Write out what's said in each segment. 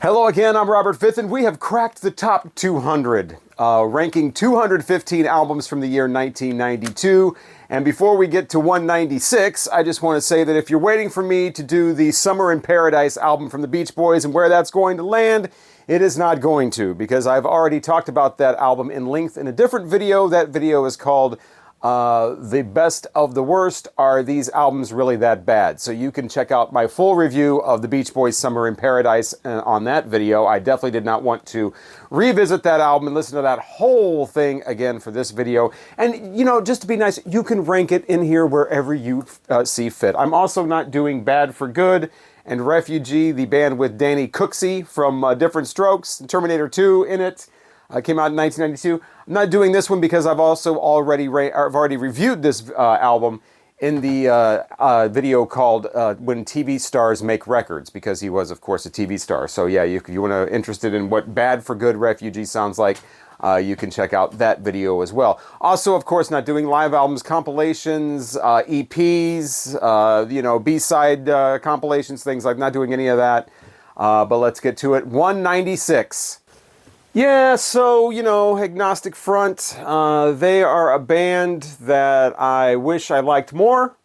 Hello again, I'm Robert Fith, and we have cracked the top 200, ranking 215 albums from the year 1992. And before we get to 196, I just want to say that if you're waiting for me to do the Summer in Paradise album from the Beach Boys and where that's going to land, it is not going to, because I've already talked about that album in length in a different video. That video is called The Best of the Worst. Are These Albums Really That Bad? So you can check out my full review of the Beach Boys' Summer in Paradise on that video. I definitely did not want to revisit that album and listen to that whole thing again for this video. And, you know, just to be nice, you can rank it in here wherever you see fit. I'm also not doing Bad for Good and Refugee, the band with Danny Cooksey from Different Strokes, Terminator 2 in it. Came out in 1992. I'm not doing this one because I've already reviewed this album in the video called When TV Stars Make Records, because he was, of course, a TV star. So yeah, if you want to interested in what Bad for Good Refugee sounds like, you can check out that video as well. Also, of course, not doing live albums, compilations, EPs, B-side compilations, things like not doing any of that. But let's get to it. 196. Yeah, so, you know, Agnostic Front, they are a band that I wish I liked more,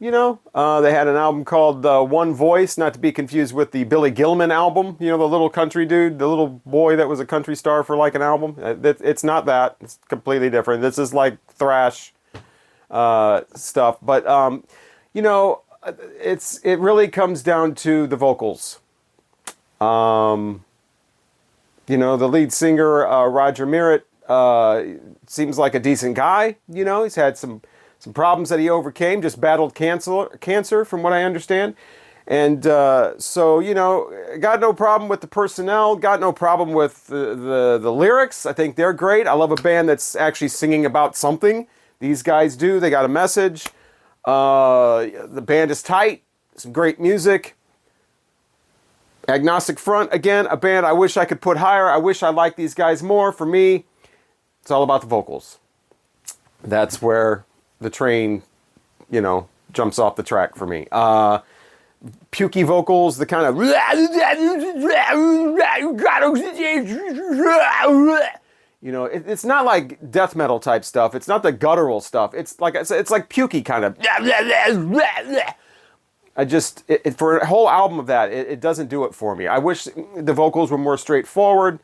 you know. They had an album called One Voice, not to be confused with the Billy Gilman album, you know, the little country dude, the little boy that was a country star for like an album. It's not that. It's completely different. This is like thrash stuff. But, you know, it really comes down to the vocals. You know, the lead singer, Roger Miret, seems like a decent guy. You know, he's had some problems that he overcame, just battled cancer from what I understand. And so, you know, got no problem with the personnel, got no problem with the lyrics. I think they're great. I love a band that's actually singing about something. These guys do. They got a message. The band is tight. Some great music. Agnostic Front, again, a band I wish I could put higher. I wish I liked these guys more. For me, it's all about the vocals. That's where the train, you know, jumps off the track for me. Pukey vocals, the kind of... You know, it's not like death metal type stuff. It's not the guttural stuff. It's like I said, it's like pukey kind of... for a whole album of that, it doesn't do it for me. I wish the vocals were more straightforward.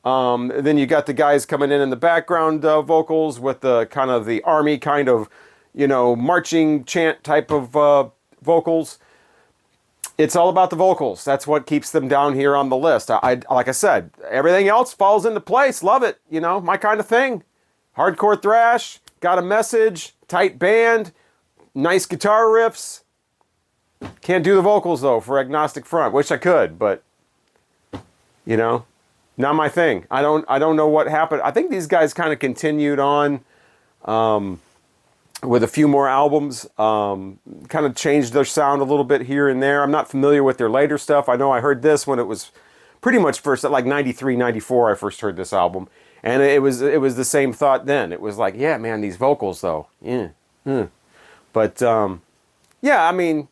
Then you got the guys coming in the background vocals with the kind of the army kind of, you know, marching chant type of vocals. It's all about the vocals. That's what keeps them down here on the list. Like I said, everything else falls into place. Love it. You know, my kind of thing. Hardcore thrash, got a message, tight band, nice guitar riffs. Can't do the vocals, though, for Agnostic Front. Wish I could, but, you know, not my thing. I don't know what happened. I think these guys kind of continued on with a few more albums, kind of changed their sound a little bit here and there. I'm not familiar with their later stuff. I know I heard this when it was pretty much first, like 93, 94, I first heard this album. And it was the same thought then. It was like, yeah, man, these vocals, though. Yeah. But, yeah, I mean...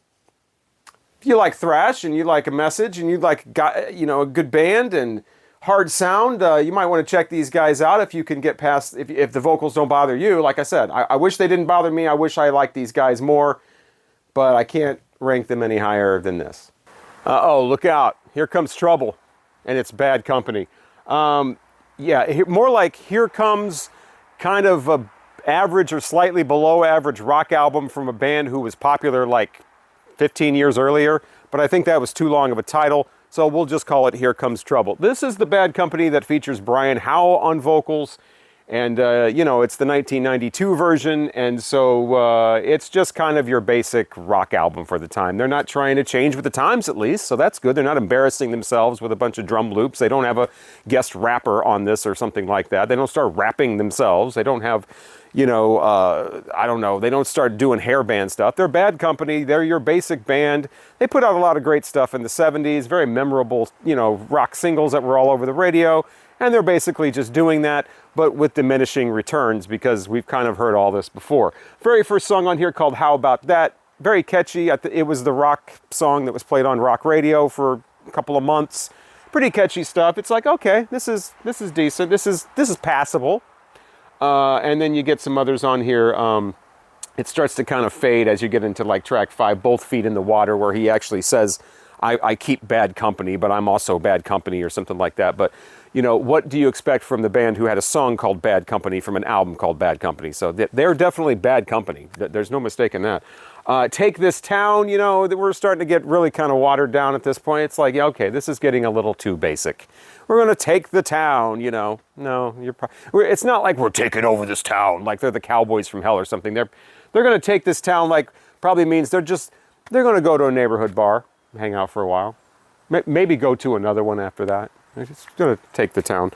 If you like thrash and you like a message and you like, you know, a good band and hard sound, you might want to check these guys out if you can get past, if the vocals don't bother you. Like I said, I wish they didn't bother me. I wish I liked these guys more, but I can't rank them any higher than this. Oh, look out. Here Comes Trouble, and it's Bad Company. Yeah, more like Here Comes kind of a average or slightly below average rock album from a band who was popular like 15 years earlier, but I think that was too long of a title, so we'll just call it Here Comes Trouble. This is the Bad Company that features Brian Howe on vocals, and, you know, it's the 1992 version, and so it's just kind of your basic rock album for the time. They're not trying to change with the times, at least, so that's good. They're not embarrassing themselves with a bunch of drum loops. They don't have a guest rapper on this or something like that. They don't start rapping themselves. They don't have... You know, I don't know, they don't start doing hair band stuff. They're Bad Company, they're your basic band. They put out a lot of great stuff in the 70s, very memorable, you know, rock singles that were all over the radio. And they're basically just doing that, but with diminishing returns because we've kind of heard all this before. Very first song on here called How About That? Very catchy. It was the rock song that was played on rock radio for a couple of months. pretty catchy stuff. It's like, okay, this is decent. This is passable. And then you get some others on here. It starts to kind of fade as you get into like track 5, Both Feet in the Water, where he actually says, I keep bad company, but I'm also bad company, or something like that. But, you know, what do you expect from the band who had a song called Bad Company from an album called Bad Company? So they're definitely bad company. There's no mistake in that. Take This Town, you know, we're starting to get really kind of watered down at this point. It's like, yeah, okay, this is getting a little too basic. We're going to take the town, you know. No, it's not like we're taking over this town, like they're the Cowboys from Hell or something. They're going to take this town, like, probably means they're going to go to a neighborhood bar, hang out for a while, maybe go to another one after that. They're just going to take the town.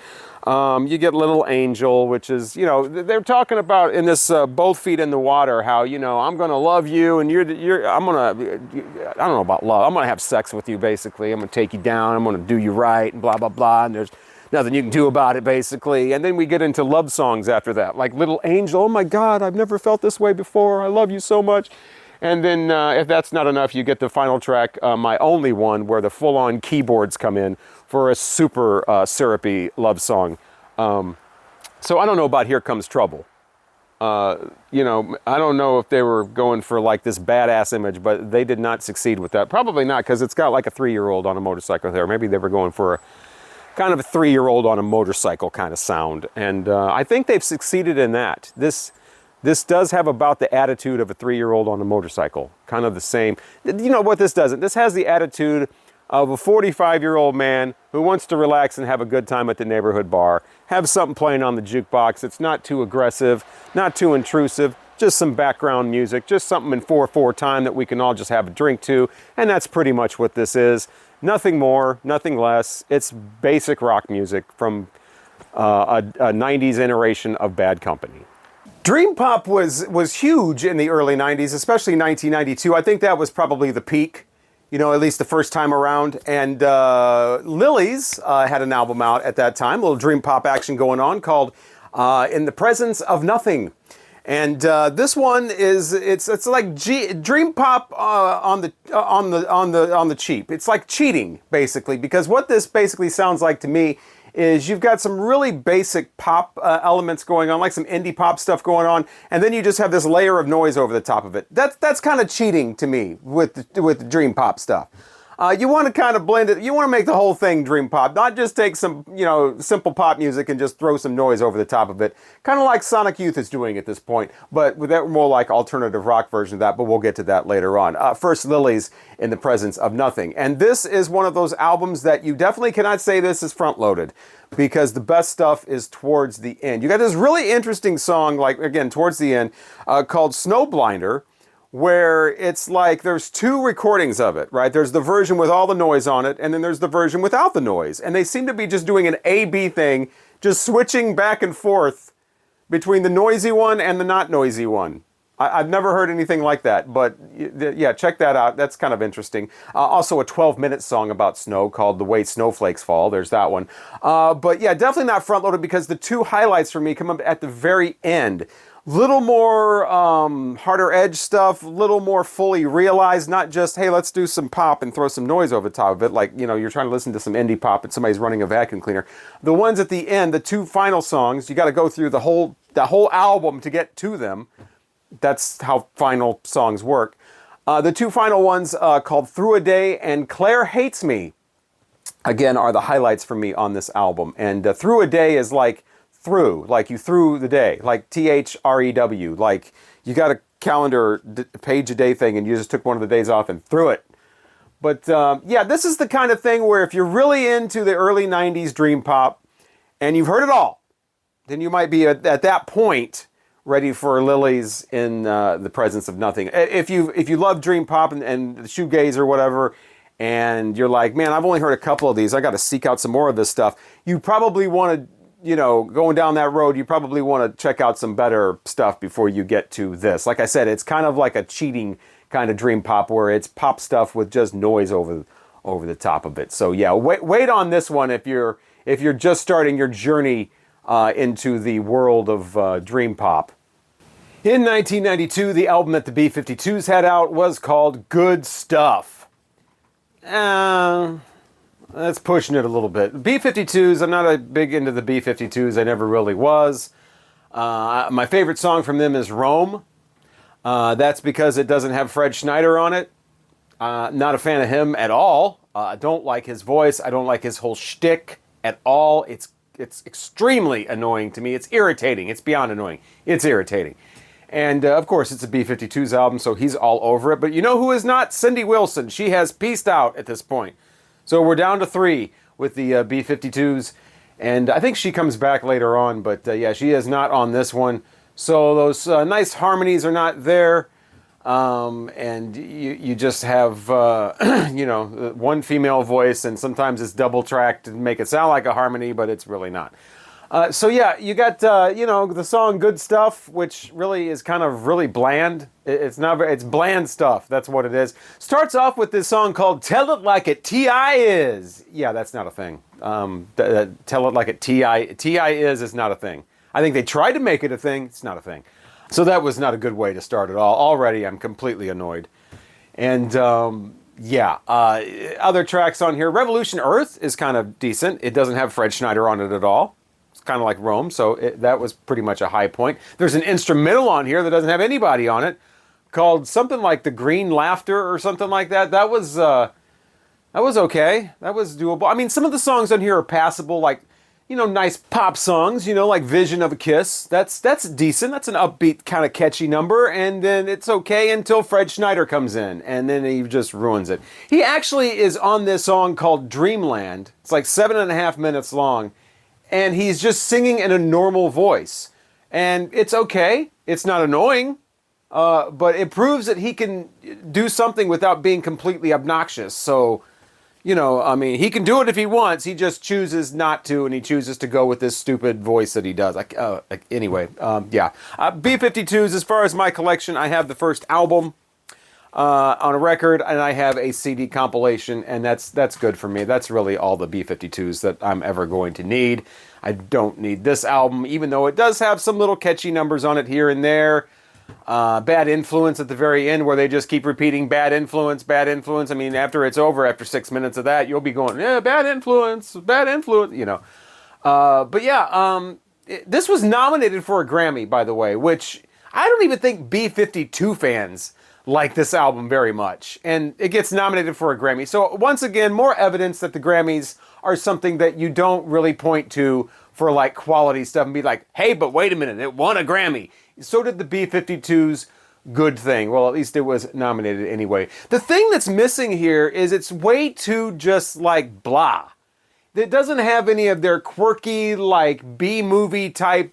You get Little Angel, which is, you know, they're talking about in this Both Feet in the Water, how, you know, I'm going to love you, and I'm going to, I don't know about love, I'm going to have sex with you, basically. I'm going to take you down, I'm going to do you right, and blah, blah, blah, and there's nothing you can do about it, basically. And then we get into love songs after that, like Little Angel, oh my God, I've never felt this way before, I love you so much. And then if that's not enough, you get the final track, My Only One, where the full-on keyboards come in for a super syrupy love song. So I don't know about Here Comes Trouble. You know, I don't know if they were going for like this badass image, but they did not succeed with that. Probably not, because it's got like a 3-year-old on a motorcycle there. Maybe they were going for a kind of a 3-year-old on a motorcycle kind of sound. And I think they've succeeded in that. This does have about the attitude of a 3-year-old on a motorcycle, kind of the same. You know what this doesn't? This has the attitude of a 45-year-old man who wants to relax and have a good time at the neighborhood bar, have something playing on the jukebox. It's not too aggressive, not too intrusive, just some background music, just something in 4/4 time that we can all just have a drink to, and that's pretty much what this is. Nothing more, nothing less. It's basic rock music from a 90s iteration of Bad Company. Dream Pop was huge in the early 90s, especially 1992. I think that was probably the peak, you know, at least the first time around. And Lilies had an album out at that time, a little Dream Pop action going on, called In the Presence of Nothing. And this one it's like Dream Pop on the cheap. It's like cheating, basically, because what this basically sounds like to me is you've got some really basic pop elements going on, like some indie pop stuff going on, and then you just have this layer of noise over the top of it. That's kind of cheating to me with the Dream Pop stuff. You want to kind of blend it. You want to make the whole thing Dream Pop, not just take some, you know, simple pop music and just throw some noise over the top of it. Kind of like Sonic Youth is doing at this point, but with that more like alternative rock version of that, but we'll get to that later on. First, Lilies, In the Presence of Nothing. And this is one of those albums that you definitely cannot say this is front-loaded, because the best stuff is towards the end. You got this really interesting song, like, again, towards the end, called Snowblinder, where it's like there's 2 recordings of it, right? There's the version with all the noise on it, and then there's the version without the noise. And they seem to be just doing an A-B thing, just switching back and forth between the noisy one and the not noisy one. I've never heard anything like that, but yeah, check that out. That's kind of interesting. Also a 12-minute song about snow called The Way Snowflakes Fall. There's that one. But yeah, definitely not front-loaded, because the 2 highlights for me come up at the very end. Little more harder edge stuff, little more fully realized, not just, hey, let's do some pop and throw some noise over the top of it, like, you know, you're trying to listen to some indie pop and somebody's running a vacuum cleaner. The ones at the end, the 2 final songs, you got to go through the whole album to get to them. That's how final songs work. The 2 final ones called Through a Day and Claire Hates Me, again, are the highlights for me on this album. And Through a Day is like through, like you through the day, like THREW, like you got a calendar page a day thing and you just took one of the days off and threw it. But yeah, this is the kind of thing where if you're really into the early 90s Dream Pop and you've heard it all, then you might be at that point ready for Lilies, In the Presence of Nothing. If you love Dream Pop and shoegaze or whatever, and you're like, man, I've only heard a couple of these, I got to seek out some more of this stuff, you probably want to, you know, going down that road, you probably want to check out some better stuff before you get to this. Like I said, it's kind of like a cheating kind of Dream Pop, where it's pop stuff with just noise over the top of it. So yeah, wait on this one if you're just starting your journey into the world of Dream Pop. In 1992, the album that the B-52s had out was called Good Stuff. That's pushing it a little bit. B-52s, I'm not a big into the B-52s. I never really was. My favorite song from them is Rome. That's because it doesn't have Fred Schneider on it. Not a fan of him at all. I don't like his voice. I don't like his whole shtick at all. It's extremely annoying to me. It's irritating. It's beyond annoying. It's irritating. And of course, it's a B-52s album, so he's all over it. But you know who is not? Cindy Wilson. She has peaced out at this point. So we're down to 3 with the B-52s. And I think she comes back later on. But yeah, she is not on this one. So those nice harmonies are not there. And you just have, you know, one female voice, and sometimes it's double tracked to make it sound like a harmony, but it's really not. So yeah, you got, you know, the song Good Stuff, which really is kind of really bland. It's not very, it's bland stuff. That's what it is. Starts off with this song called Tell It Like It T.I. Is. Yeah, that's not a thing. Tell It Like It T.I. is not a thing. I think they tried to make it a thing. It's not a thing. So that was not a good way to start at all. Already, I'm completely annoyed. And yeah, other tracks on here. Revolution Earth is kind of decent. It doesn't have Fred Schneider on it at all. It's kind of like Rome, so that was pretty much a high point. There's an instrumental on here that doesn't have anybody on it, called something like The Green Laughter or something like that. That was okay. That was doable. I mean, some of the songs on here are passable, like, you know, nice pop songs, you know, like Vision of a Kiss. That's decent. That's an upbeat, kind of catchy number. And then it's okay until Fred Schneider comes in, and then he just ruins it. He actually is on this song called Dreamland. It's like 7.5 minutes long. And he's just singing in a normal voice. And it's okay. It's not annoying. But it proves that he can do something without being completely obnoxious. So, you know, I mean, he can do it if he wants. He just chooses not to, and he chooses to go with this stupid voice that he does. Anyway, yeah. B-52s, as far as my collection, I have the first album on a record, and I have a CD compilation, and that's good for me. That's really all the B-52s that I'm ever going to need. I don't need this album, even though it does have some little catchy numbers on it here and there. Bad Influence at the very end, where they just keep repeating Bad Influence, Bad Influence. I mean, after it's over, after 6 minutes of that, you'll be going, yeah, Bad Influence, you know. But yeah, this was nominated for a Grammy, by the way, which I don't even think B-52 fans like this album very much. And it gets nominated for a Grammy. So once again, more evidence that the Grammys are something that you don't really point to for like quality stuff and be like, hey, but wait a minute, it won a Grammy. So did the B-52's Good Thing. Well, at least it was nominated anyway. The thing that's missing here is it's way too just like blah. It doesn't have any of their quirky like B-movie type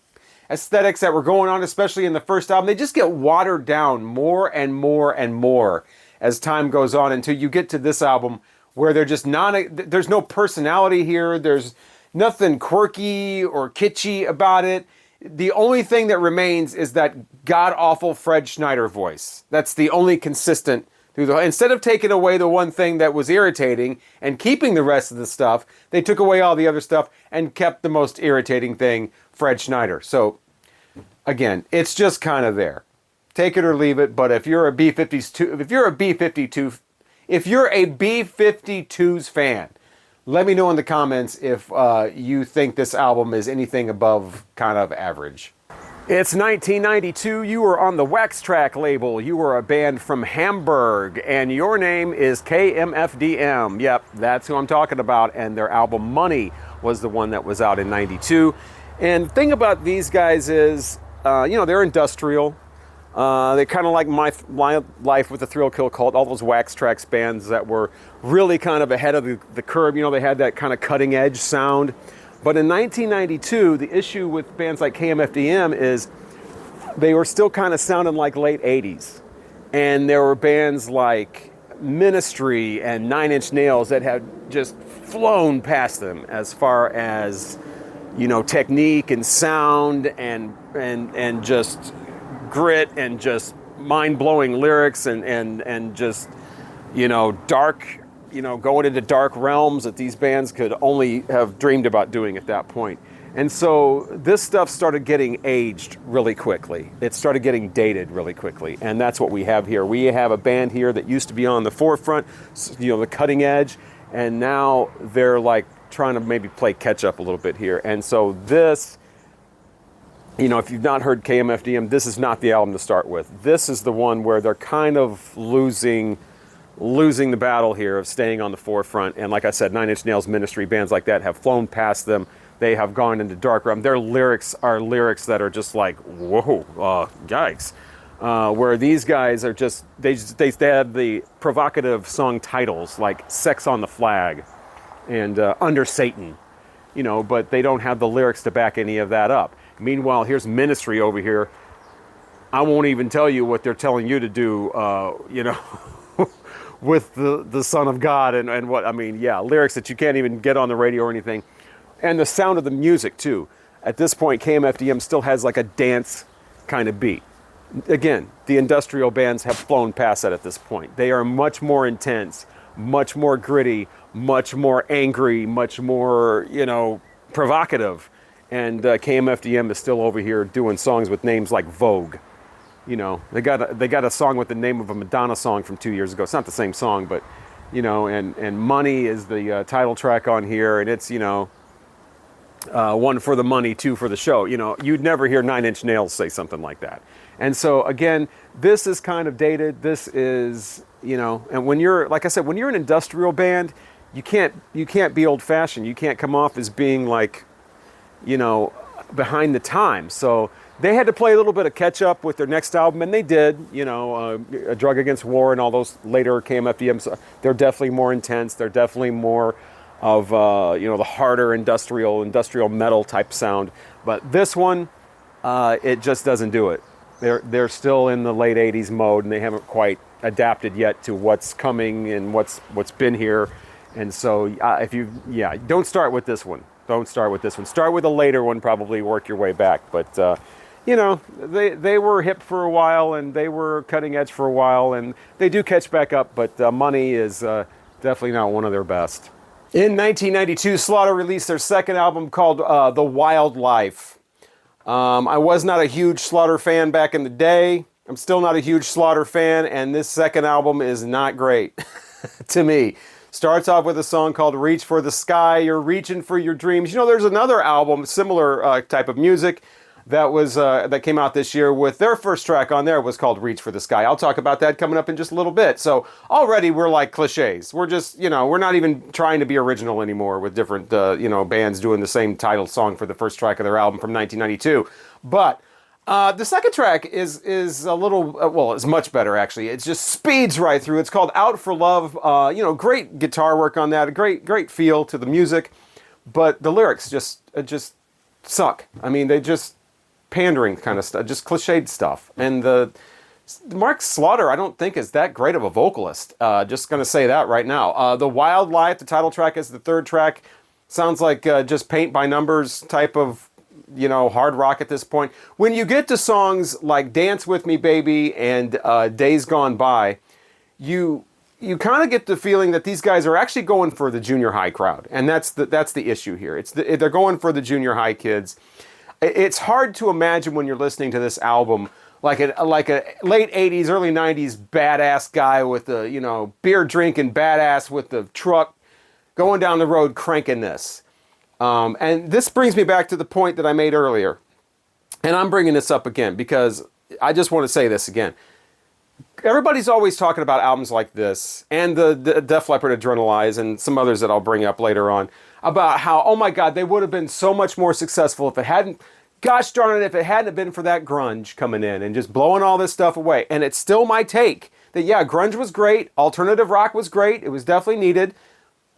aesthetics that were going on, especially in the first album. They just get watered down more and more and more as time goes on until you get to this album where they're just there's no personality here. There's nothing quirky or kitschy about it. The only thing that remains is that god-awful Fred Schneider voice. That's the only consistent through the... Instead of taking away the one thing that was irritating and keeping the rest of the stuff, they took away all the other stuff and kept the most irritating thing, Fred Schneider. So, again, it's just kind of there. Take it or leave it, but if you're a B-52's fan, let me know in the comments if you think this album is anything above kind of average. It's 1992. You were on the Wax Track label. You were a band from Hamburg, and your name is KMFDM. Yep, that's who I'm talking about, and their album Money was the one that was out in 92. And the thing about these guys is, you know, they're industrial. They're kind of like my life with the Thrill Kill Cult, all those Wax Trax bands that were really kind of ahead of the curve. You know, they had that kind of cutting edge sound. But in 1992, the issue with bands like KMFDM is they were still kind of sounding like late 80s. And there were bands like Ministry and Nine Inch Nails that had just flown past them as far as, you know, technique and sound and just grit and just mind-blowing lyrics and just, you know, dark, you know, going into dark realms that these bands could only have dreamed about doing at that point. And so this stuff started getting aged really quickly. It started getting dated really quickly. And that's what we have here. We have a band here that used to be on the forefront, you know, the cutting edge. and now they're like trying to maybe play catch up a little bit here. And so this, you know, if you've not heard KMFDM, this is not the album to start with. This is the one where they're kind of losing the battle here of staying on the forefront. And like I said, Nine Inch Nails, Ministry, bands like that have flown past them. They have gone into dark realm. Their lyrics are lyrics that are just like, whoa, yikes. Where these guys are just, they have the provocative song titles like Sex on the Flag and Under Satan, you know, but they don't have the lyrics to back any of that up. Meanwhile, here's Ministry over here. I won't even tell you what they're telling you to do, you know, with the Son of God and what, I mean, yeah, lyrics that you can't even get on the radio or anything. And the sound of the music, too. At this point, KMFDM still has like a dance kind of beat. Again, the industrial bands have flown past that at this point. They are much more intense, much more gritty, much more angry, much more, you know, provocative. And KMFDM is still over here doing songs with names like Vogue. You know, they got a song with the name of a Madonna song from 2 years ago. It's not the same song, but, you know, and Money is the title track on here, and it's, you know, one for the money, two for the show. You know, you'd never hear Nine Inch Nails say something like that. And so, again, this is kind of dated. This is, you know, and when you're, like I said, when you're an industrial band, you can't be old-fashioned. You can't come off as being like, you know, behind the times. So they had to play a little bit of catch-up with their next album, and they did. You know, A Drug Against War and all those later KMFDMs, they're definitely more intense. They're definitely more of, you know, the harder industrial metal type sound. But this one, it just doesn't do it. They're still in the late 80s mode, and they haven't quite adapted yet to what's coming and what's been here. And so don't start with this one. Don't start with this one. Start with a later one, probably work your way back. But, you know, they were hip for a while, and they were cutting edge for a while, and they do catch back up, but Money is definitely not one of their best. In 1992, Slaughter released their second album called The Wild Life. I was not a huge Slaughter fan back in the day. I'm still not a huge Slaughter fan, and this second album is not great to me. Starts off with a song called Reach for the Sky. You're reaching for your dreams. You know, there's another album, similar type of music, that came out this year with their first track on there was called Reach for the Sky. I'll talk about that coming up in just a little bit. So already we're like cliches. We're just, you know, we're not even trying to be original anymore with different, you know, bands doing the same title song for the first track of their album from 1992. But the second track is a little, well, it's much better actually. It just speeds right through. It's called Out for Love. You know, great guitar work on that. A great feel to the music. But the lyrics just suck. I mean, they just pandering kind of stuff, just cliched stuff. And Mark Slaughter, I don't think is that great of a vocalist. Just going to say that right now. The Wild Life, the title track, is the third track. Sounds like just paint by numbers type of, you know, hard rock at this point. When you get to songs like Dance With Me Baby and Days Gone By, you kind of get the feeling that these guys are actually going for the junior high crowd. And that's the issue here. They're going for the junior high kids. It's hard to imagine when you're listening to this album like a late 80s, early 90s badass guy with the, you know, beer drinking badass with the truck going down the road cranking this. And this brings me back to the point that I made earlier. And I'm bringing this up again because I just want to say this again. Everybody's always talking about albums like this and the Def Leppard Adrenalize and some others that I'll bring up later on about how, oh my God, they would have been so much more successful if it hadn't, gosh darn it, if it hadn't been for that grunge coming in and just blowing all this stuff away. And it's still my take that, yeah, grunge was great. Alternative rock was great. It was definitely needed.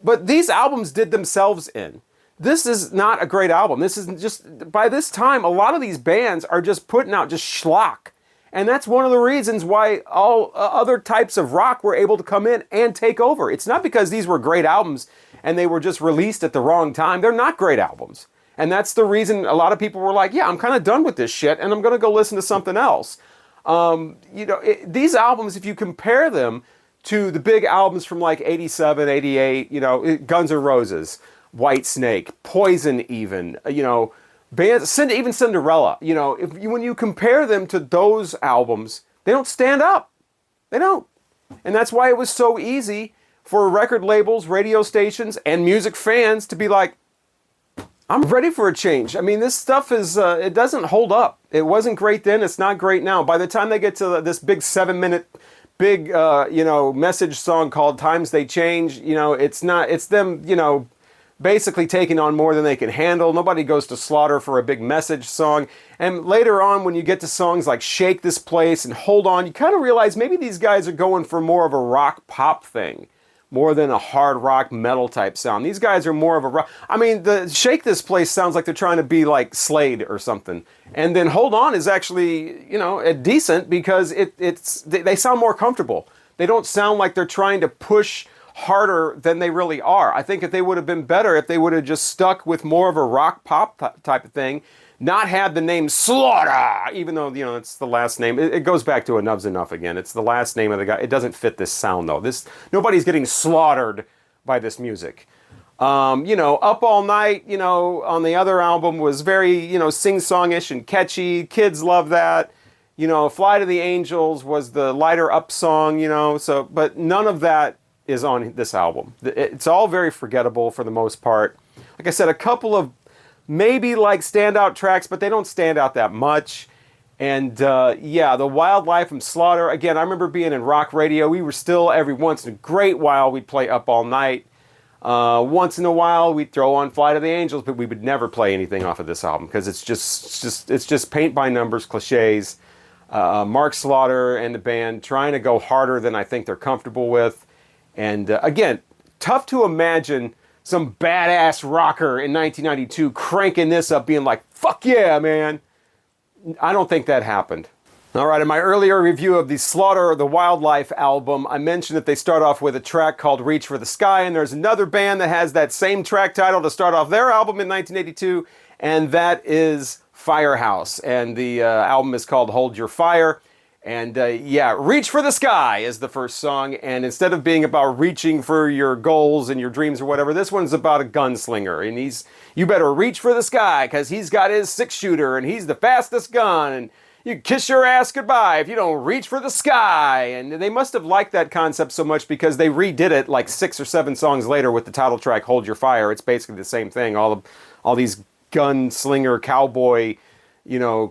But these albums did themselves in. This is not a great album. This is just, by this time, a lot of these bands are just putting out just schlock. And that's one of the reasons why all other types of rock were able to come in and take over. It's not because these were great albums and they were just released at the wrong time. They're not great albums. And that's the reason a lot of people were like, yeah, I'm kind of done with this shit and I'm going to go listen to something else. You know, these albums, if you compare them to the big albums from like 87, 88, you know, Guns N' Roses, Whitesnake, Poison even, you know, bands, even Cinderella, you know, when you compare them to those albums, they don't stand up. They don't. And that's why it was so easy for record labels, radio stations, and music fans to be like, I'm ready for a change. I mean, this stuff is, it doesn't hold up. It wasn't great then, it's not great now. By the time they get to this big 7-minute, big, message song called Times They Change, it's them, basically taking on more than they can handle. Nobody goes to Slaughter for a big message song. And later on, when you get to songs like Shake This Place and Hold On, you kind of realize maybe these guys are going for more of a rock pop thing, more than a hard rock metal type sound. These guys are more of a rock. I mean, the Shake This Place sounds like they're trying to be like Slade or something. And then Hold On is actually, decent because they sound more comfortable. They don't sound like they're trying to push harder than they really are. I think if they would have been better, if they would have just stuck with more of a rock pop type of thing, not had the name Slaughter, even though, it's the last name. It goes back to Enough's Enough again. It's the last name of the guy. It doesn't fit this sound, though. Nobody's getting slaughtered by this music. Up All Night, on the other album was very, sing-songish and catchy. Kids love that. Fly to the Angels was the lighter up song, but none of that is on this album. It's all very forgettable for the most part. Like I said, a couple of maybe like standout tracks, but they don't stand out that much. And the Wildlife from Slaughter, again, I remember being in rock radio. We were still, every once in a great while, we'd play Up All Night. Once in a while, we'd throw on Fly to the Angels, but we would never play anything off of this album because it's just paint by numbers, cliches. Mark Slaughter and the band trying to go harder than I think they're comfortable with. And again, tough to imagine some badass rocker in 1992 cranking this up being like, fuck yeah, man. I don't think that happened. All right, in my earlier review of the Slaughter the Wildlife album, I mentioned that they start off with a track called Reach for the Sky, and there's another band that has that same track title to start off their album in 1982, and that is Firehouse. And the album is called Hold Your Fire. And Reach for the Sky is the first song. And instead of being about reaching for your goals and your dreams or whatever, this one's about a gunslinger. And you better reach for the sky because he's got his 6-shooter and he's the fastest gun. And you kiss your ass goodbye if you don't reach for the sky. And they must have liked that concept so much because they redid it like 6 or 7 songs later with the title track Hold Your Fire. It's basically the same thing. All these gunslinger cowboy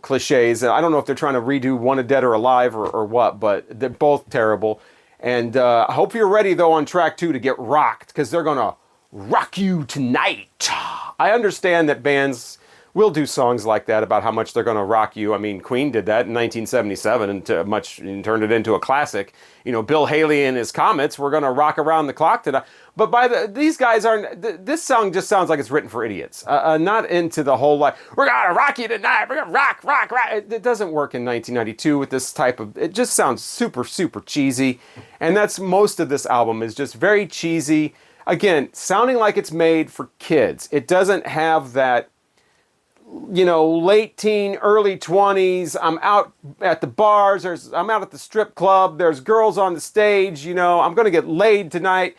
cliches. I don't know if they're trying to redo Wanted Dead or Alive or what, but they're both terrible. And I hope you're ready, though, on track 2 to get rocked, because they're going to rock you tonight. I understand that bands will do songs like that about how much they're going to rock you. I mean, Queen did that in 1977 and turned it into a classic. Bill Haley and his Comets were going to rock around the clock tonight. But these guys aren't. This song just sounds like it's written for idiots. Not into the whole we're gonna rock you tonight. We're gonna rock. It doesn't work in 1992 with this type of. It just sounds super, super cheesy, and that's most of this album is just very cheesy. Again, sounding like it's made for kids. It doesn't have that. Late teen, early 20s, I'm out at the bars, I'm out at the strip club, there's girls on the stage, I'm going to get laid tonight.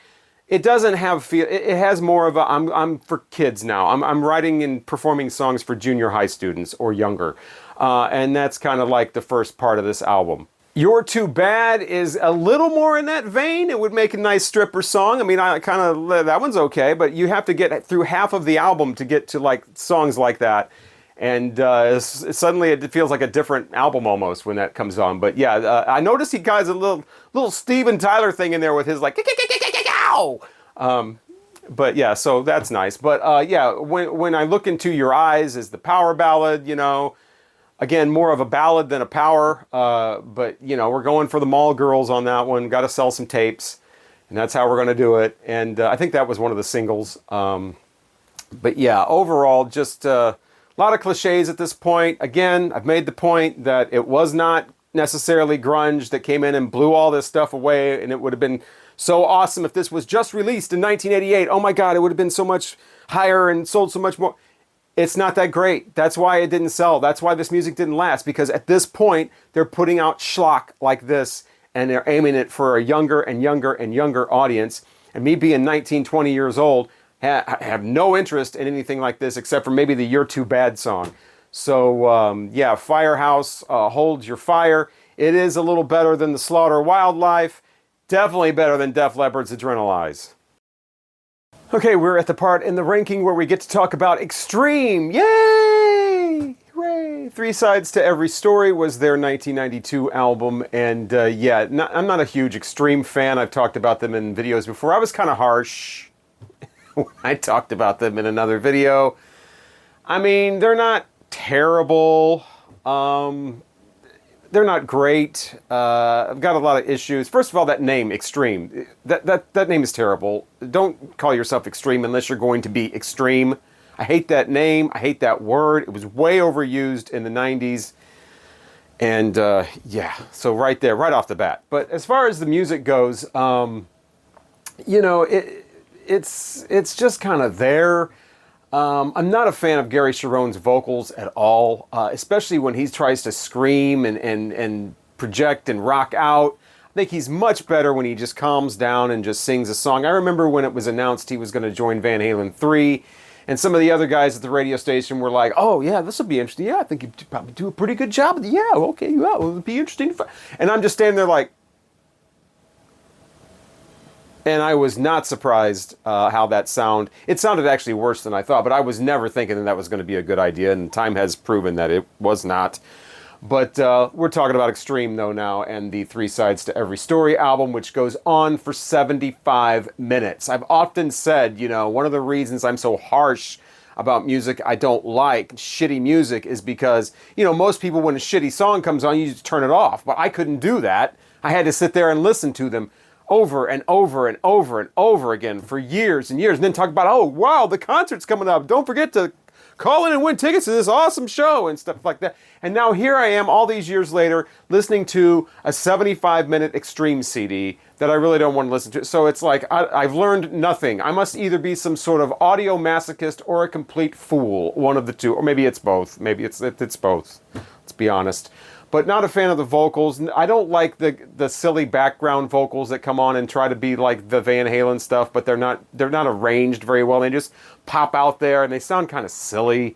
It doesn't have feel. It has more of a, I'm for kids now. I'm writing and performing songs for junior high students or younger. And that's kind of like the first part of this album. You're Too Bad is a little more in that vein. It would make a nice stripper song. I mean, that one's okay, but you have to get through half of the album to get to like songs like that. And suddenly it feels like a different album almost when that comes on. But yeah, I noticed he got a little Steven Tyler thing in there with his like, but yeah, so that's nice. But when I Look Into Your Eyes is the power ballad, again, more of a ballad than a power. But we're going for the mall girls on that one. Got to sell some tapes, and that's how we're going to do it. And I think that was one of the singles. But yeah, overall, just a lot of cliches at this point. Again, I've made the point that it was not necessarily grunge that came in and blew all this stuff away, and it would have been so awesome if this was just released in 1988. Oh my God, it would have been so much higher and sold so much more. It's not that great. That's why it didn't sell. That's why this music didn't last, because at this point, they're putting out schlock like this, and they're aiming it for a younger and younger and younger audience. And me being 19, 20 years old, have no interest in anything like this except for maybe the You're Too Bad song. So Firehouse, Hold Your Fire. It is a little better than the Slaughter Wildlife. Definitely better than Def Leppard's Adrenalize. Okay, we're at the part in the ranking where we get to talk about Extreme. Yay! Hooray! Three Sides to Every Story was their 1992 album, and yeah, I'm not a huge Extreme fan. I've talked about them in videos before. I was kind of harsh when I talked about them in another video. I mean, they're not terrible. They're not great. I've got a lot of issues. First of all, that name, Extreme, that name is terrible. Don't call yourself Extreme unless you're going to be extreme. I hate that name. I hate that word. It was way overused in the 90s. And yeah, so right there, right off the bat. But as far as the music goes, you know, it's just kind of there. I'm not a fan of Gary Sharon's vocals at all, especially when he tries to scream and project and rock out. I think he's much better when he just calms down and just sings a song. I remember when it was announced he was going to join Van Halen 3, and some of the other guys at the radio station were like, oh yeah, this will be interesting. Yeah, I think you'd probably do a pretty good job. Yeah, okay, yeah, it'll be interesting. And I'm just standing there like, and I was not surprised how that sounded. It sounded actually worse than I thought, but I was never thinking that was going to be a good idea, and time has proven that it was not. But we're talking about Extreme, though, now, and the Three Sides to Every Story album, which goes on for 75 minutes. I've often said, you know, one of the reasons I'm so harsh about music I don't like, shitty music, is because, you know, most people, when a shitty song comes on, you just turn it off. But I couldn't do that. I had to sit there and listen to them over and over and over and over again for years and years, and then talk about, oh wow, the concert's coming up, don't forget to call in and win tickets to this awesome show and stuff like that. And now here I am all these years later listening to a 75-minute Extreme CD that I really don't want to listen to. So it's like I've learned nothing. I must either be some sort of audio masochist or a complete fool, one of the two, or maybe it's both. Maybe it's both, let's be honest. But not a fan of the vocals. I don't like the silly background vocals that come on and try to be like the Van Halen stuff, but they're not arranged very well. They just pop out there and they sound kind of silly.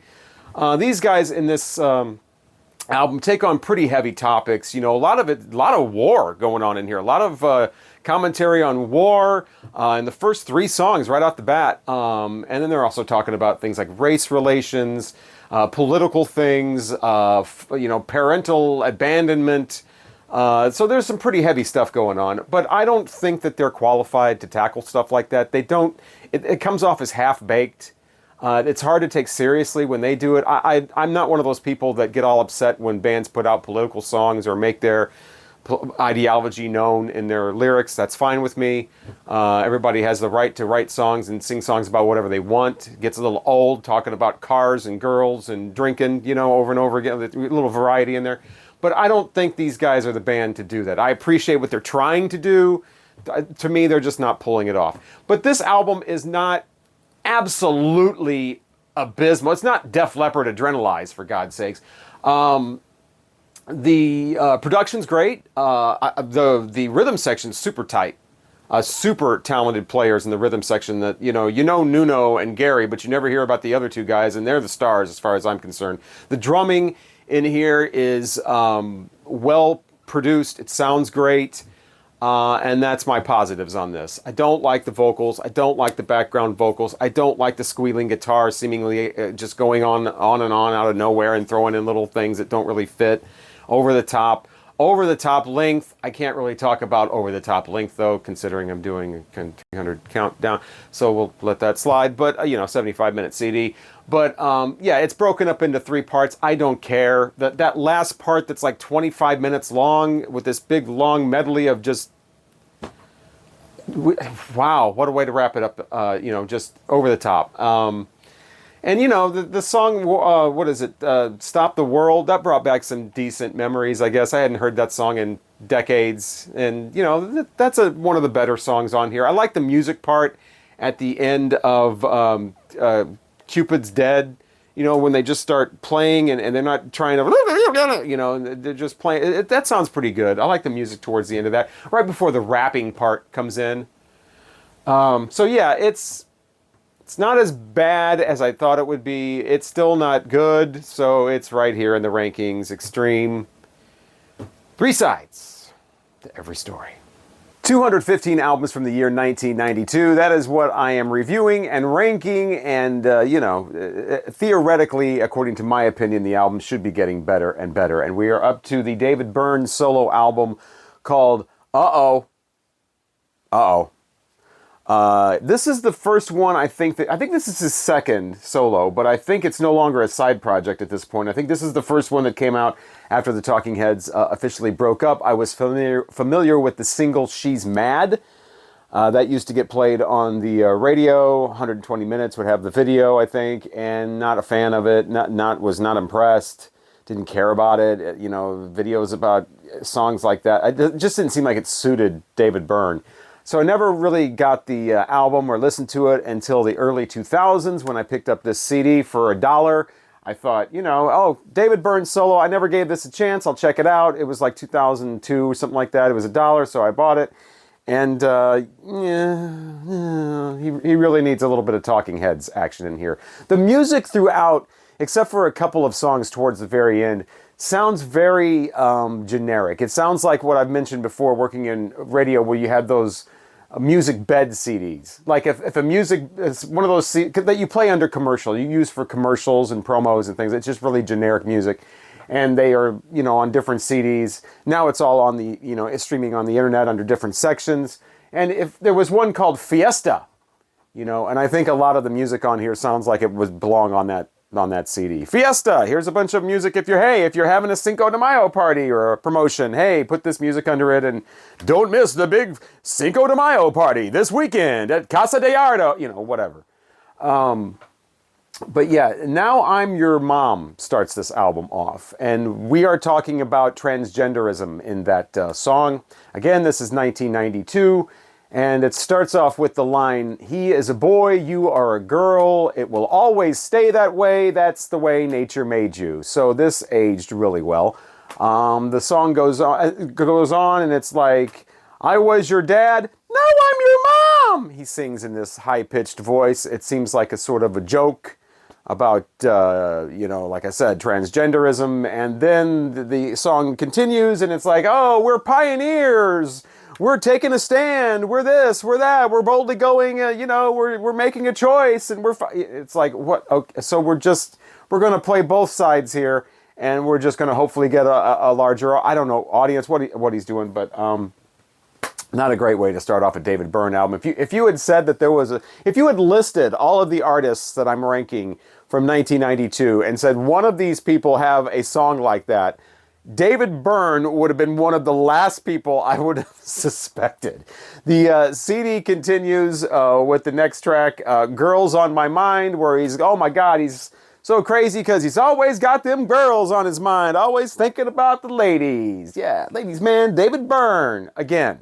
These guys in this album take on pretty heavy topics. You know, a lot of war going on in here. A lot of commentary on war in the first three songs right off the bat. And then they're also talking about things like race relations, political things, you know, parental abandonment. So there's some pretty heavy stuff going on, but I don't think that they're qualified to tackle stuff like that. They don't, it comes off as half-baked. It's hard to take seriously when they do it. I'm not one of those people that get all upset when bands put out political songs or make their ideology known in their lyrics. That's fine with me. Everybody has the right to write songs and sing songs about whatever they want. It gets a little old talking about cars and girls and drinking, you know, over and over again. A little variety in there. But I don't think these guys are the band to do that. I appreciate what they're trying to do. To me, they're just not pulling it off. But this album is not absolutely abysmal. It's not Def Leppard Adrenalize, for God's sakes. The production's great. The rhythm section's super tight. Super talented players in the rhythm section that, you know Nuno and Gary, but you never hear about the other two guys, and they're the stars as far as I'm concerned. The drumming in here is well produced. It sounds great. And that's my positives on this. I don't like the vocals. I don't like the background vocals. I don't like the squealing guitar seemingly just going on and on out of nowhere and throwing in little things that don't really fit. Over the top length. I can't really talk about over the top length though, considering I'm doing a 300 countdown. So we'll let that slide. But 75-minute CD. But yeah, it's broken up into three parts. I don't care. That last part that's like 25 minutes long with this big long medley of just wow, what a way to wrap it up. Just over the top. And the song, what is it? Stop the World, that brought back some decent memories, I guess. I hadn't heard that song in decades. And, that's one of the better songs on here. I like the music part at the end of Cupid's Dead, when they just start playing and they're not trying to, they're just playing. That sounds pretty good. I like the music towards the end of that, right before the rapping part comes in. So yeah, it's not as bad as I thought it would be. It's still not good, so it's right here in the rankings. Extreme. Three sides to every story. 215 albums from the year 1992. That is what I am reviewing and ranking, and theoretically, according to my opinion, the album should be getting better and better. And we are up to the David Byrne solo album called Uh-Oh. Uh-Oh. This is the first one. I think this is his second solo, but I think it's no longer a side project at this point. I think this is the first one that came out after the Talking Heads officially broke up. I was familiar with the single "She's Mad." That used to get played on the radio. 120 Minutes would have the video, I think, and not a fan of it. Was not impressed. Didn't care about it. Videos about songs like that. It just didn't seem like it suited David Byrne. So I never really got the album or listened to it until the early 2000s when I picked up this CD for $1. I thought, David Byrne solo, I never gave this a chance. I'll check it out. It was like 2002 or something like that. It was $1, so I bought it. And he really needs a little bit of Talking Heads action in here. The music throughout, except for a couple of songs towards the very end, sounds very generic. It sounds like what I've mentioned before working in radio where you had those music bed CDs. Like if a music is one of those CDs that you play under commercial, you use for commercials and promos and things. It's just really generic music. And they are, on different CDs. Now it's all on the, it's streaming on the internet under different sections. And if there was one called Fiesta, and I think a lot of the music on here sounds like it would belong on that CD. Fiesta, here's a bunch of music if you're having a Cinco de Mayo party or a promotion, hey, put this music under it and don't miss the big Cinco de Mayo party this weekend at Casa de Ardo, whatever. But yeah, Now I'm Your Mom starts this album off, and we are talking about transgenderism in that song. Again, this is 1992. And it starts off with the line, "He is a boy, you are a girl. It will always stay that way. That's the way nature made you." So this aged really well. The song goes on, and it's like, "I was your dad. Now I'm your mom." He sings in this high-pitched voice. It seems like a sort of a joke about, like I said, transgenderism. And then the song continues, and it's like, "Oh, we're pioneers. We're taking a stand. We're this, we're that. We're boldly going, we're making a choice." And it's like, what? Okay, so we're going to play both sides here. And we're just going to hopefully get a larger, I don't know, audience, what he's doing. But not a great way to start off a David Byrne album. If you had said that if you had listed all of the artists that I'm ranking from 1992 and said one of these people have a song like that, David Byrne would have been one of the last people I would have suspected. The CD continues with the next track, "Girls on My Mind," where he's so crazy because he's always got them girls on his mind, always thinking about the ladies. Yeah, ladies man, David Byrne, again.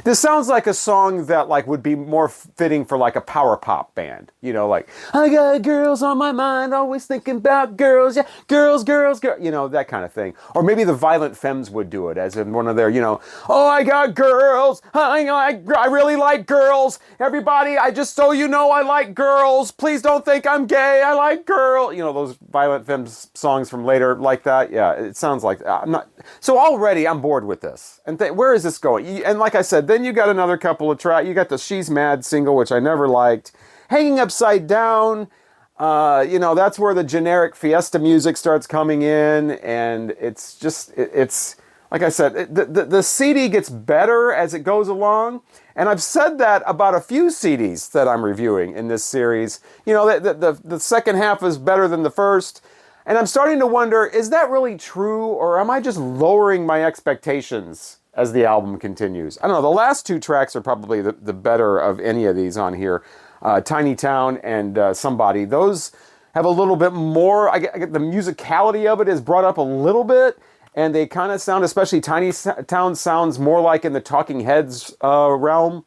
This sounds like a song that would be more fitting for a power pop band. Like, "I got girls on my mind, always thinking about girls, yeah, girls, girls, girls," that kind of thing. Or maybe the Violent Femmes would do it, as in one of their, "Oh, I got girls, I really like girls, everybody, so I like girls, please don't think I'm gay, I like girls," those Violent Femmes songs from later like that. Yeah, it sounds like, so already I'm bored with this. And where is this going? And like I said, then you got another couple of tracks. You got the "She's Mad" single, which I never liked. "Hanging Upside Down," that's where the generic Fiesta music starts coming in, and it's like I said, the CD gets better as it goes along, and I've said that about a few CDs that I'm reviewing in this series. The second half is better than the first, and I'm starting to wonder, is that really true, or am I just lowering my expectations as the album continues? I don't know, the last two tracks are probably the better of any of these on here. Tiny Town and Somebody. Those have a little bit more, I get the musicality of it is brought up a little bit, and they kind of sound, especially Tiny Town sounds more like in the Talking Heads realm.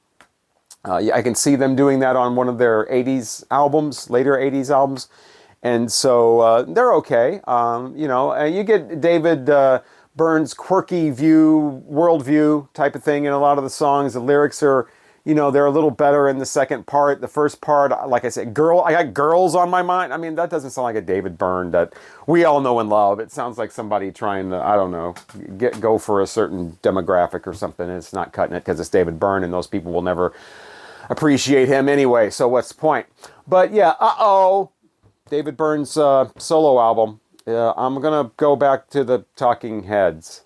I can see them doing that on one of their 80s albums, later 80s albums. And so they're okay. And you get David Byrne's quirky worldview type of thing in a lot of the songs. The lyrics are, you know, they're a little better in the second part. The first part, like I said, I got Girls on my mind. I mean, that doesn't sound like a David Byrne that we all know and love. It sounds like somebody trying to, I don't know, go for a certain demographic or something. It's not cutting it because it's David Byrne, and those people will never appreciate him anyway. So what's the point? But yeah, David Byrne's solo album. I'm going to go back to the Talking Heads.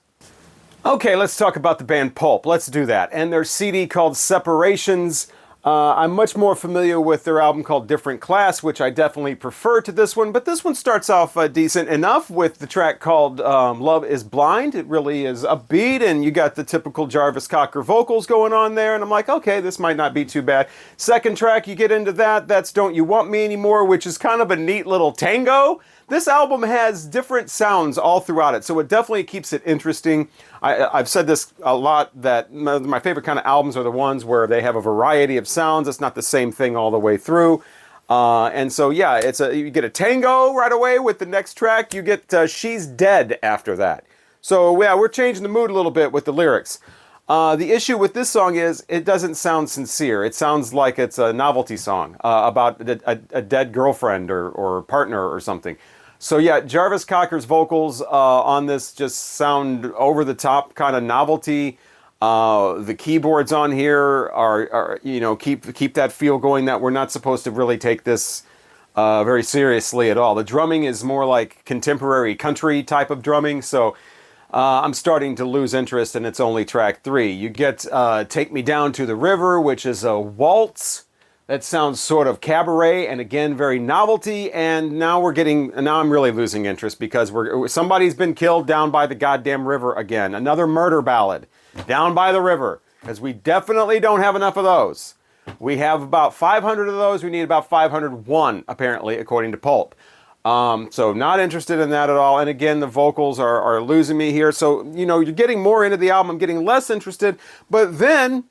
Okay, let's talk about the band Pulp. Let's do that. And their CD called Separations. I'm much more familiar with their album called Different Class, which I definitely prefer to this one. But this one starts off decent enough with the track called Love is Blind. It really is upbeat, and you got the typical Jarvis Cocker vocals going on there. And I'm like, okay, this might not be too bad. Second track, you get into that. That's Don't You Want Me Anymore, which is kind of a neat little tango. This album has different sounds all throughout it, so it definitely keeps it interesting. I've said this a lot, that my favorite kind of albums are the ones where they have a variety of sounds. It's not the same thing all the way through. And so, yeah, you get a tango right away with the next track. You get She's Dead after that. So, yeah, we're changing the mood a little bit with the lyrics. The issue with this song is it doesn't sound sincere. It sounds like it's a novelty song about a dead girlfriend or partner or something. So yeah, Jarvis Cocker's vocals on this just sound over the top, kind of novelty. The keyboards on here are you know, keep that feel going that we're not supposed to really take this very seriously at all. The drumming is more like contemporary country type of drumming, so I'm starting to lose interest, and it's only track 3. You get Take Me Down to the River, which is a waltz. That sounds sort of cabaret, and again, very novelty. And now I'm really losing interest because somebody's been killed down by the goddamn river again. Another murder ballad, Down by the River, because we definitely don't have enough of those. We have about 500 of those. We need about 501, apparently, according to Pulp. So not interested in that at all. And again, the vocals are losing me here. So, you know, you're getting more into the album. I'm getting less interested. But then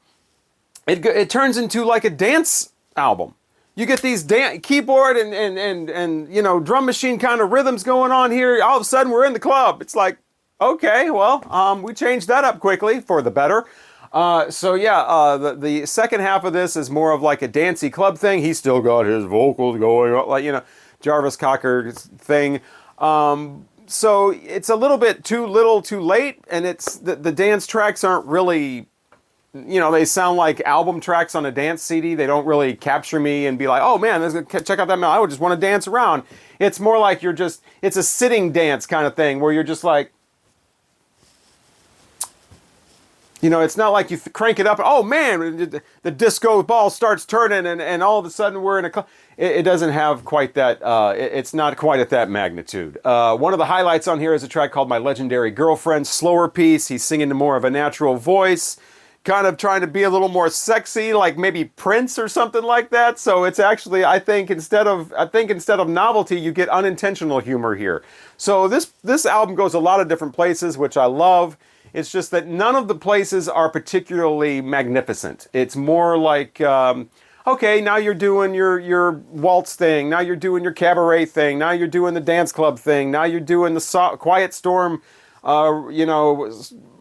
it turns into like a dance album. You get these keyboard and you know, drum machine kind of rhythms going on here. All of a sudden we're in the club. It's like, okay, well, we changed that up quickly for the better. So yeah, the second half of this is more of like a dancey club thing. He's still got his vocals going, like, you know, Jarvis Cocker's thing. So it's a little bit too little too late, and it's the dance tracks aren't really, you know, they sound like album tracks on a dance CD. They don't really capture me and be like, oh man, check out that melody. I would just want to dance around. It's more like it's a sitting dance kind of thing where you're just like, you know, it's not like you crank it up. Oh man, the disco ball starts turning and all of a sudden we're in a club. It doesn't have quite that, it's not quite at that magnitude. One of the highlights on here is a track called My Legendary Girlfriend, slower piece. He's singing to more of a natural voice, kind of trying to be a little more sexy, like maybe Prince or something like that. So it's actually, I think instead of novelty, you get unintentional humor here. So this album goes a lot of different places, which I love. It's just that none of the places are particularly magnificent. It's more like, okay, now you're doing your waltz thing. Now you're doing your cabaret thing. Now you're doing the dance club thing. Now you're doing the Quiet Storm, you know,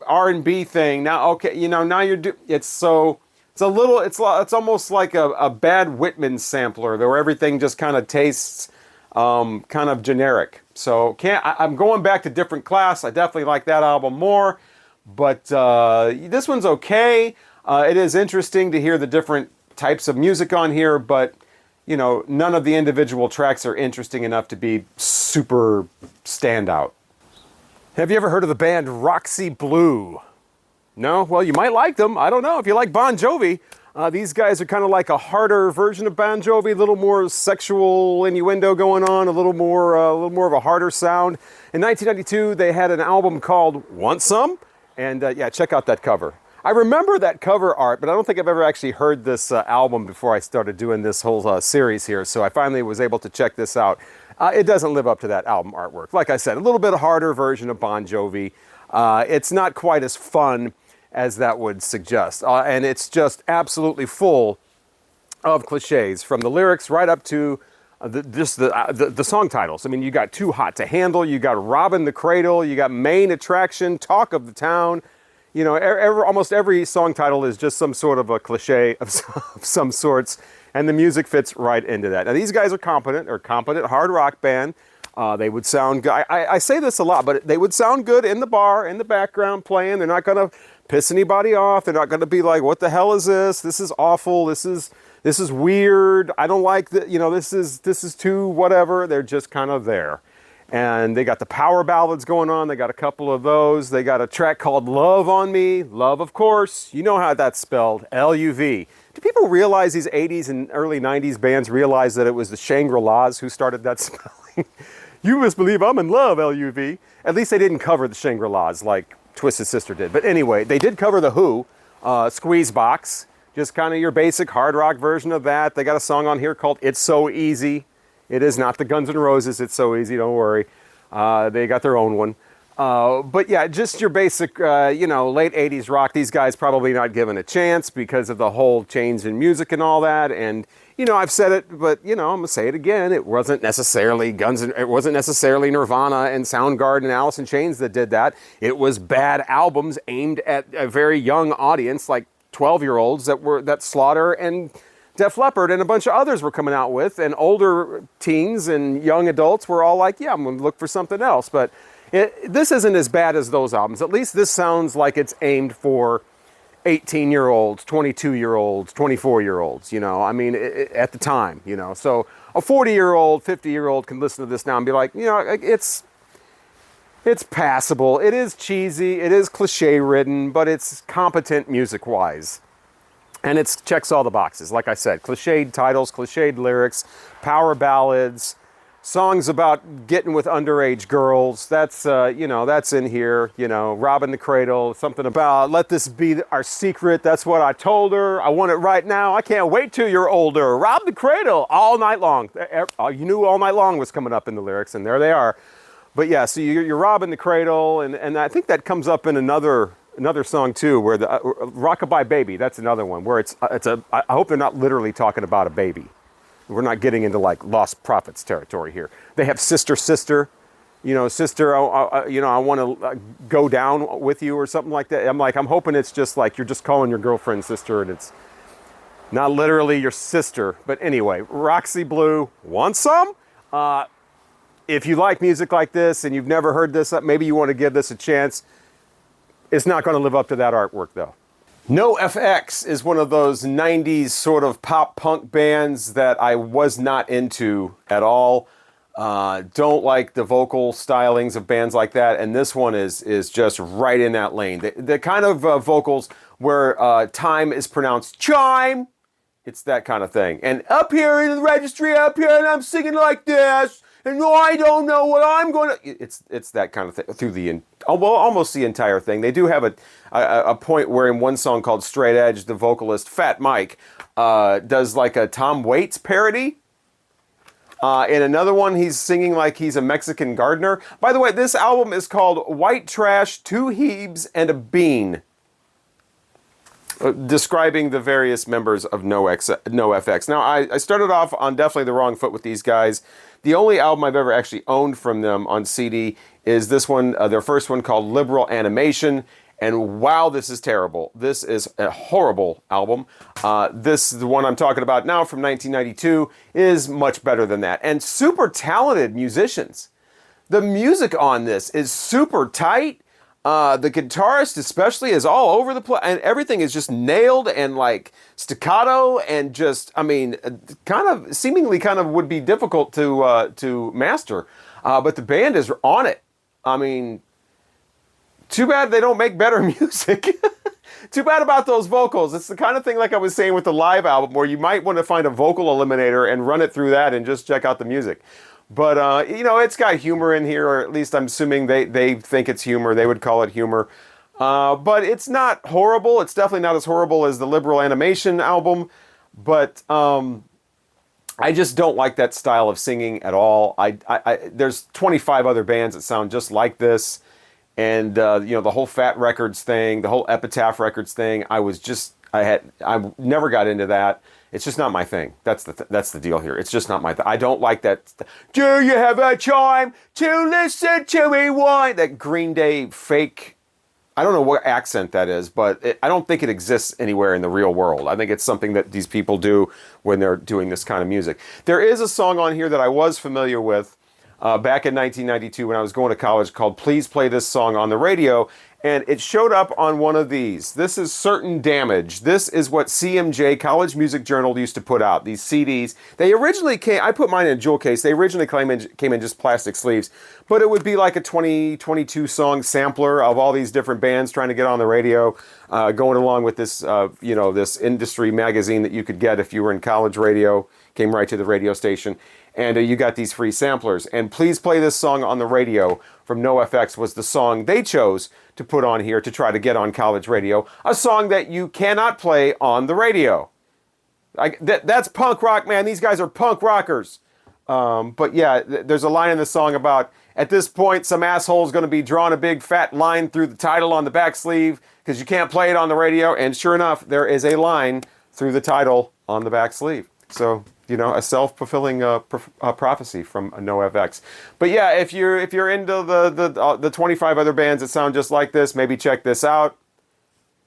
R&B thing. Now, okay, you know, now it's almost like a bad Whitman sampler, where everything just kind of tastes kind of generic. So I'm going back to Different Class. I definitely like that album more, but this one's okay. It is interesting to hear the different types of music on here, but you know, none of the individual tracks are interesting enough to be super standout. Have you ever heard of the band Roxy Blue? No? Well, you might like them. I don't know. If you like Bon Jovi, these guys are kind of like a harder version of Bon Jovi, a little more sexual innuendo going on, a little more of a harder sound. In 1992, they had an album called Want Some? And yeah, check out that cover. I remember that cover art, but I don't think I've ever actually heard this album before I started doing this whole series here, so I finally was able to check this out. It doesn't live up to that album artwork. Like I said, a little bit harder version of Bon Jovi. It's not quite as fun as that would suggest. And it's just absolutely full of cliches, from the lyrics right up to the song titles. I mean, you got Too Hot to Handle, you got Robbin' the Cradle, you got Main Attraction, Talk of the Town. almost every song title is just some sort of a cliche of some sorts, and the music fits right into that. Now, these guys are competent hard rock band. They would sound good. I say this a lot, but they would sound good in the bar, in the background playing. They're not going to piss anybody off. They're not going to be like, what the hell is this? This is awful. This is weird. I don't like that. This is too whatever. They're just kind of there. And they got the power ballads going on. They got a couple of those. They got a track called Love on Me. Love, of course. You know how that's spelled. L-U-V. Do people realize these 80s and early 90s bands realize that it was the Shangri-Las who started that spelling? You must believe I'm in love, L-U-V. At least they didn't cover the Shangri-Las like Twisted Sister did. But anyway, they did cover The Who, Squeezebox. Just kind of your basic hard rock version of that. They got a song on here called It's So Easy. It is not the Guns N' Roses, It's So Easy, don't worry. They got their own one. But yeah, just your basic, late 80s rock. These guys probably not given a chance because of the whole change in music and all that. And, I've said it, but, I'm going to say it again. It wasn't necessarily it wasn't necessarily Nirvana and Soundgarden and Alice in Chains that did that. It was bad albums aimed at a very young audience, like 12-year-olds that Slaughter and Def Leppard and a bunch of others were coming out with, and older teens and young adults were all like, yeah, I'm going to look for something else. But this isn't as bad as those albums. At least this sounds like it's aimed for 18-year-olds, 22-year-olds, 24-year-olds, at the time, So a 40-year-old, 50-year-old can listen to this now and be like, it's passable. It is cheesy. It is cliche-ridden, but it's competent music-wise. And it checks all the boxes. Like I said, cliched titles, cliched lyrics, power ballads, songs about getting with underage girls. That's, that's in here. Robbing the cradle, something about let this be our secret. That's what I told her. I want it right now. I can't wait till you're older. Rob the cradle all night long. You knew All Night Long was coming up in the lyrics, and there they are. But yeah, so you're robbing the cradle, and I think that comes up in another song too, where the Rockabye Baby, that's another one where I hope they're not literally talking about a baby. We're not getting into like Lost Prophets territory here. They have Sister, Sister, Sister, I want to go down with you or something like that. I'm hoping it's just like you're just calling your girlfriend sister and it's not literally your sister. But anyway, Roxy Blue, want some? If you like music like this and you've never heard this, maybe you want to give this a chance. It's not going to live up to that artwork, though. NoFX is one of those 90s sort of pop punk bands that I was not into at all. Don't like the vocal stylings of bands like that, and this one is just right in that lane. The kind of vocals where time is pronounced chime, it's that kind of thing. And up here in the registry, up here, and I'm singing like this, and I don't know what I'm going to... It's that kind of thing through almost the entire thing. They do have a point where in one song called Straight Edge, the vocalist Fat Mike does like a Tom Waits parody. In another one, he's singing like he's a Mexican gardener. By the way, this album is called White Trash, Two Hebes, and a Bean. Describing the various members of NoFX. Now, I started off on definitely the wrong foot with these guys. The only album I've ever actually owned from them on CD is this one, their first one called Liberal Animation. And wow, this is terrible. This is a horrible album. The one I'm talking about now from 1992 is much better than that. And super talented musicians. The music on this is super tight. The guitarist especially is all over the place, and everything is just nailed and like staccato and just, seemingly would be difficult to master. But the band is on it. Too bad they don't make better music. Too bad about those vocals. It's the kind of thing like I was saying with the live album where you might want to find a vocal eliminator and run it through that and just check out the music. But, it's got humor in here, or at least I'm assuming they think it's humor. They would call it humor. But it's not horrible. It's definitely not as horrible as the Liberal Animation album. But I just don't like that style of singing at all. There's 25 other bands that sound just like this. And, the whole Fat Records thing, the whole Epitaph Records thing, I never got into that. It's just not my thing. That's the deal here. It's just not my thing. I don't like that. Do you have a time to listen to me whine? That Green Day fake I don't know what accent that is, but I don't think it exists anywhere in the real world. I think it's something that these people do when they're doing this kind of music. There is a song on here that I was familiar with back in 1992 when I was going to college called Please Play This Song on the Radio, and it showed up on one of these. This is Certain Damage. This is what CMJ, College Music Journal, used to put out, these CDs. They originally came, I put mine in a jewel case, they originally came in just plastic sleeves, but it would be like a 22 song sampler of all these different bands trying to get on the radio, going along with this, this industry magazine that you could get if you were in college radio, came right to the radio station. And you got these free samplers. And Please Play This Song on the Radio from NoFX was the song they chose to put on here to try to get on college radio. A song that you cannot play on the radio. That's punk rock, man. These guys are punk rockers. But yeah, there's a line in the song about, at this point, some asshole's going to be drawing a big fat line through the title on the back sleeve because you can't play it on the radio. And sure enough, there is a line through the title on the back sleeve. So, a self-fulfilling prophecy from NoFX. But yeah, if you're into the 25 other bands that sound just like this, maybe check this out.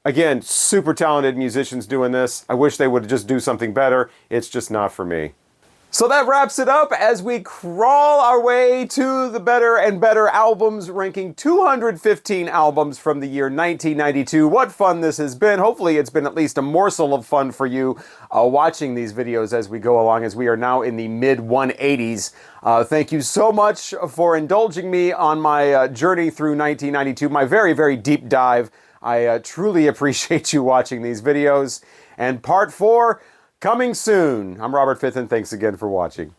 Again, super talented musicians doing this. I wish they would just do something better. It's just not for me. So that wraps it up as we crawl our way to the better and better albums, ranking 215 albums from the year 1992. What fun this has been. Hopefully it's been at least a morsel of fun for you watching these videos as we go along, as we are now in the mid-180s. Thank you so much for indulging me on my journey through 1992, my very, very deep dive. I truly appreciate you watching these videos. And part 4, coming soon. I'm Robert Fitton. Thanks again for watching.